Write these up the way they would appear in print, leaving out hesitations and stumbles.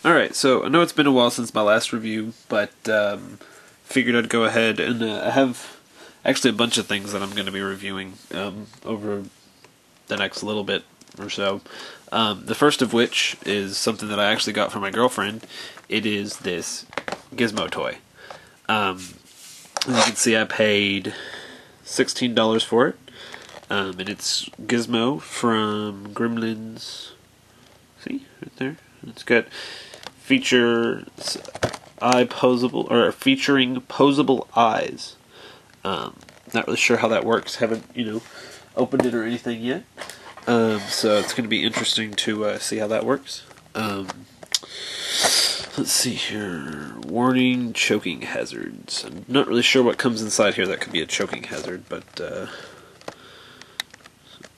Alright, so I know it's been a while since my last review, but figured I'd go ahead and I have actually a bunch of things that I'm going to be reviewing over the next little bit or so. The first of which is something that I actually got from my girlfriend. It is this gizmo toy. As you can see, I paid $16 for it, and it's Gizmo from Gremlins. See, right there. It's got featuring posable eyes. Not really sure how that works. Haven't opened it or anything yet. So it's going to be interesting to see how that works. Let's see here. Warning: choking hazards. I'm not really sure what comes inside here that could be a choking hazard, but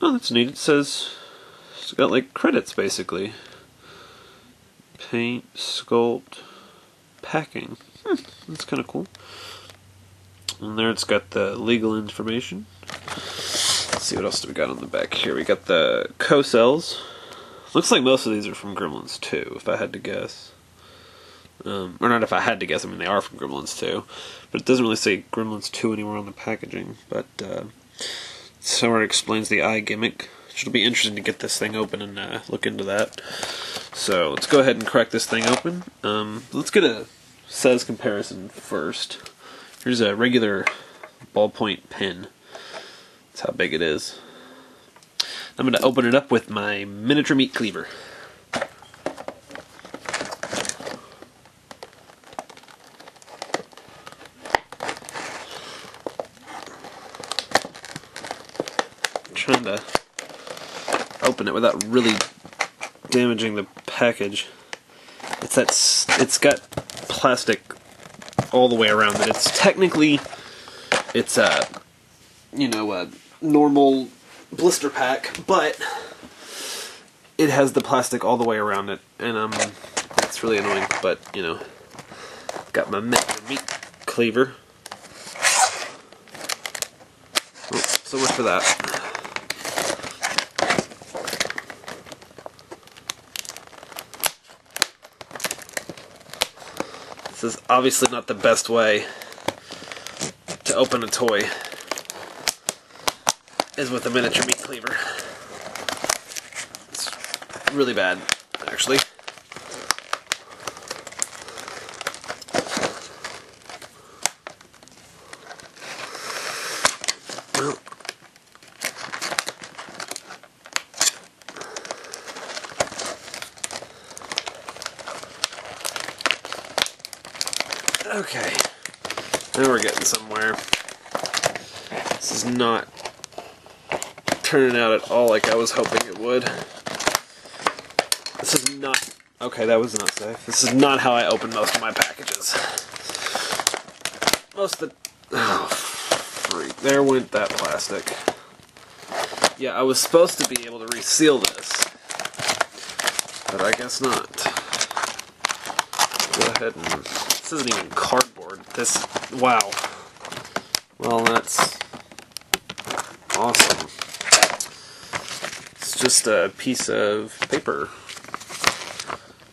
oh, that's neat. It says it's got like credits basically. Paint, sculpt, packing. That's kind of cool. And there it's got the legal information. Let's see, what else do we got on the back here? We got the co-cells. Looks like most of these are from Gremlins 2, if I had to guess. Or not if I had to guess, I mean they are from Gremlins 2. But it doesn't really say Gremlins 2 anywhere on the packaging. But somewhere it explains the eye gimmick. It'll be interesting to get this thing open and look into that. So let's go ahead and crack this thing open. Let's get a size comparison first. Here's a regular ballpoint pen. That's how big it is. I'm going to open it up with my miniature meat cleaver. I'm trying to open it without really damaging the package. It's got plastic all the way around it. It's a normal blister pack, but it has the plastic all the way around it, and it's really annoying. But got my meat cleaver. Oh, so much for that. This is obviously not the best way to open a toy, is with a miniature meat cleaver. It's really bad, actually. Well, okay, now we're getting somewhere. This is not turning out at all like I was hoping it would. This is not... Okay, that was not safe. This is not how I open most of my packages. Most of the... Oh, freak. There went that plastic. Yeah, I was supposed to be able to reseal this, but I guess not. Go ahead and... This isn't even cardboard. This... Wow. Well, that's awesome. It's just a piece of paper.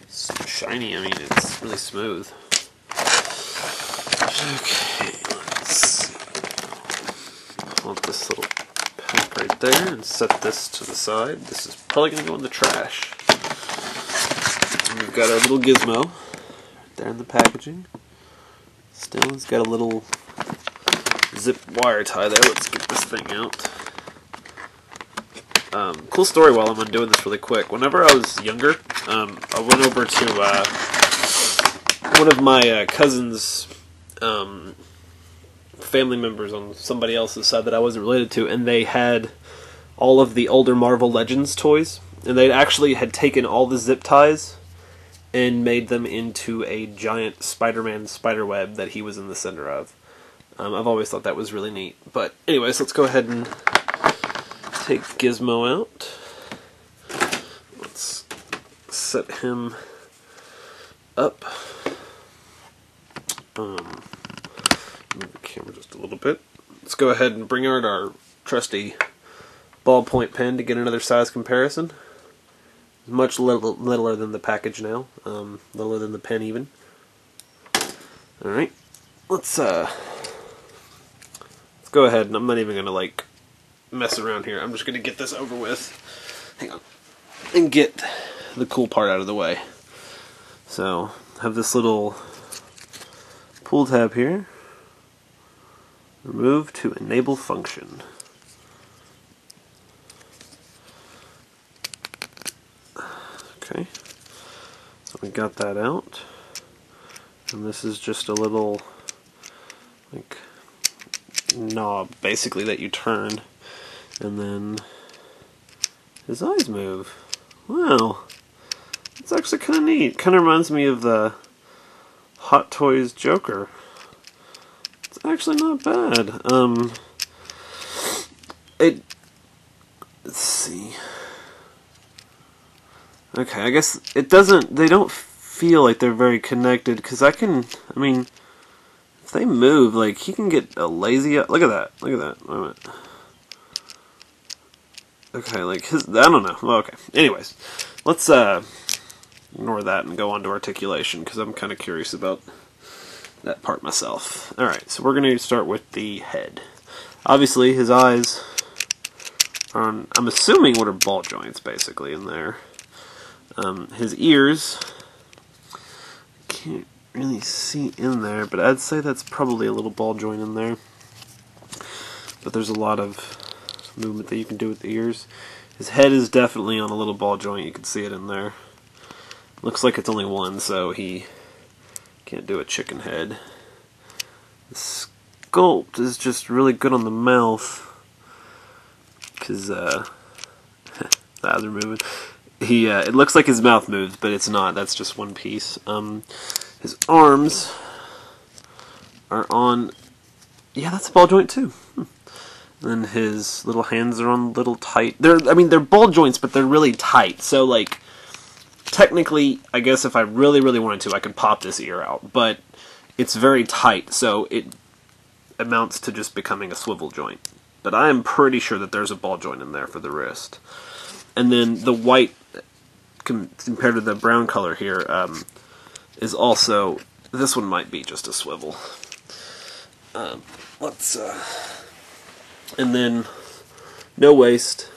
It's shiny. I mean, it's really smooth. Okay, let's see. Put this little pack right there and set this to the side. This is probably going to go in the trash. And we've got our little gizmo there in the packaging. Still, it's got a little zip wire tie there. Let's get this thing out. Cool story while I'm undoing this really quick. Whenever I was younger, I went over to one of my cousin's family members on somebody else's side that I wasn't related to, and they had all of the older Marvel Legends toys, and they actually had taken all the zip ties and made them into a giant Spider-Man spiderweb that he was in the center of. I've always thought that was really neat. But anyways, let's go ahead and take Gizmo out. Let's set him up. Move the camera just a little bit. Let's go ahead and bring out our trusty ballpoint pen to get another size comparison. Much littler than the package now, littler than the pen even. All right, let's go ahead, and I'm not even gonna like mess around here. I'm just gonna get this over with. Hang on, and get the cool part out of the way. So have this little pull tab here. Remove to enable function. Okay, so we got that out, and this is just a little like knob basically that you turn, and then his eyes move. Wow, it's actually kind of neat. Kind of reminds me of the Hot Toys Joker. It's actually not bad. Let's see. Okay, I guess it doesn't. They don't feel like they're very connected because I mean, if they move, like he can get a lazy. Look at that. Look at that. Wait a minute. Okay, like his. I don't know. Well, okay. Anyways, let's ignore that and go on to articulation because I'm kind of curious about that part myself. All right, so we're going to start with the head. Obviously, his eyes are on. I'm assuming what are ball joints basically in there. His ears, can't really see in there, but I'd say that's probably a little ball joint in there. But there's a lot of movement that you can do with the ears. His head is definitely on a little ball joint. You can see it in there. Looks like it's only one, so he can't do a chicken head. The sculpt is just really good on the mouth because the eyes are moving. It looks like his mouth moves, but it's not. That's just one piece. His arms are on. Yeah, that's a ball joint too. And his little hands are on little tight. They're ball joints, but they're really tight. So like, technically, I guess if I really, really wanted to, I could pop this ear out. But it's very tight, so it amounts to just becoming a swivel joint. But I am pretty sure that there's a ball joint in there for the wrist. And then the white, compared to the brown color here, is also, this one might be just a swivel. And then, no waist,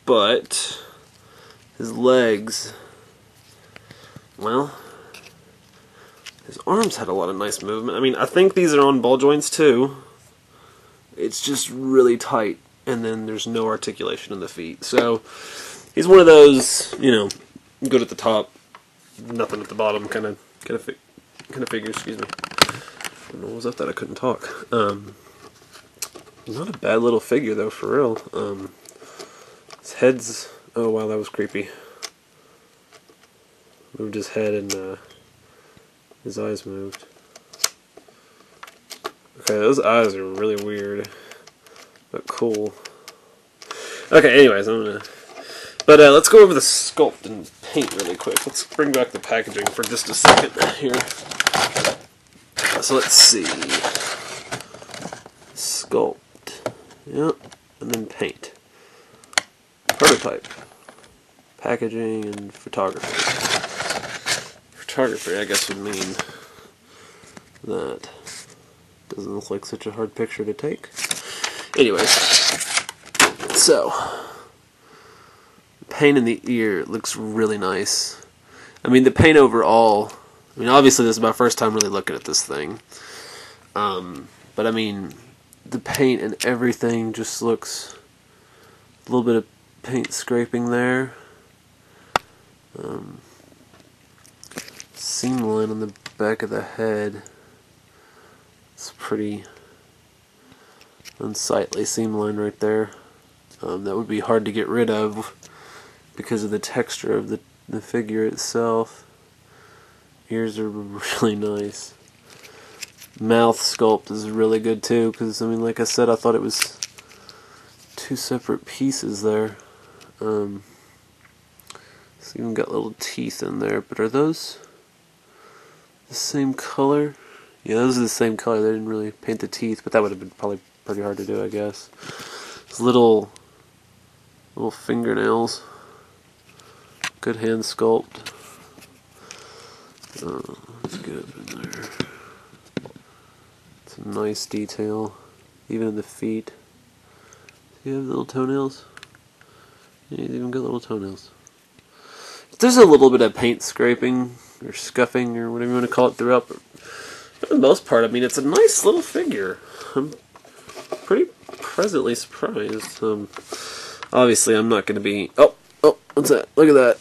but his legs, well, his arms had a lot of nice movement. I mean, I think these are on ball joints too. It's just really tight. And then there's no articulation in the feet. So he's one of those, you know, good at the top, nothing at the bottom kind of figure. Excuse me. I don't know what was up that I couldn't talk. Not a bad little figure though, for real. His head's. Oh wow, that was creepy. Moved his head and his eyes moved. Okay, those eyes are really weird. But cool. Okay, anyways, But let's go over the sculpt and paint really quick. Let's bring back the packaging for just a second here. So let's see. Sculpt. Yep. And then paint. Prototype. Packaging and photography. Photography, I guess, would mean that doesn't look like such a hard picture to take. Anyways, so paint in the ear looks really nice. I mean, the paint overall. I mean, obviously this is my first time really looking at this thing. But I mean, the paint and everything just looks a little bit of paint scraping there. Seam line on the back of the head. It's pretty unsightly seam line right there. That would be hard to get rid of because of the texture of the figure itself. Ears are really nice. Mouth sculpt is really good too, because I mean, like I said, I thought it was two separate pieces there. It's even got little teeth in there, but are those the same color? Yeah, those are the same color. They didn't really paint the teeth, but that would have been probably pretty hard to do, I guess. It's little fingernails. Good hand sculpt. Let's get up in there. Some nice detail, even in the feet. You have little toenails. Yeah, he's even got little toenails. There's a little bit of paint scraping or scuffing or whatever you want to call it throughout, but for the most part, I mean, it's a nice little figure. I'm pretty pleasantly surprised. Obviously, I'm not going to be... Oh, what's that? Look at that.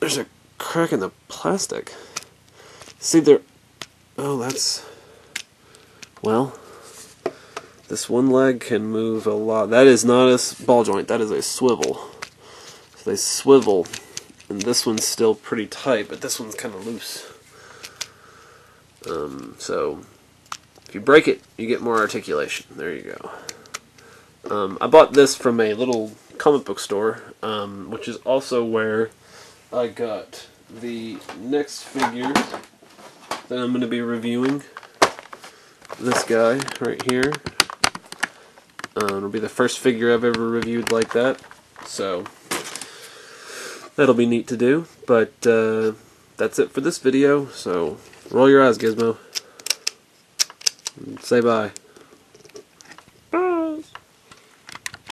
There's a crack in the plastic. See, there... Oh, that's... Well, this one leg can move a lot. That is not a ball joint. That is a swivel. So they swivel. And this one's still pretty tight, but this one's kind of loose. So, if you break it, you get more articulation. There you go. I bought this from a little comic book store, which is also where I got the next figure that I'm going to be reviewing. This guy right here. It'll be the first figure I've ever reviewed like that, so that'll be neat to do. But that's it for this video, so roll your eyes, Gizmo. Say bye.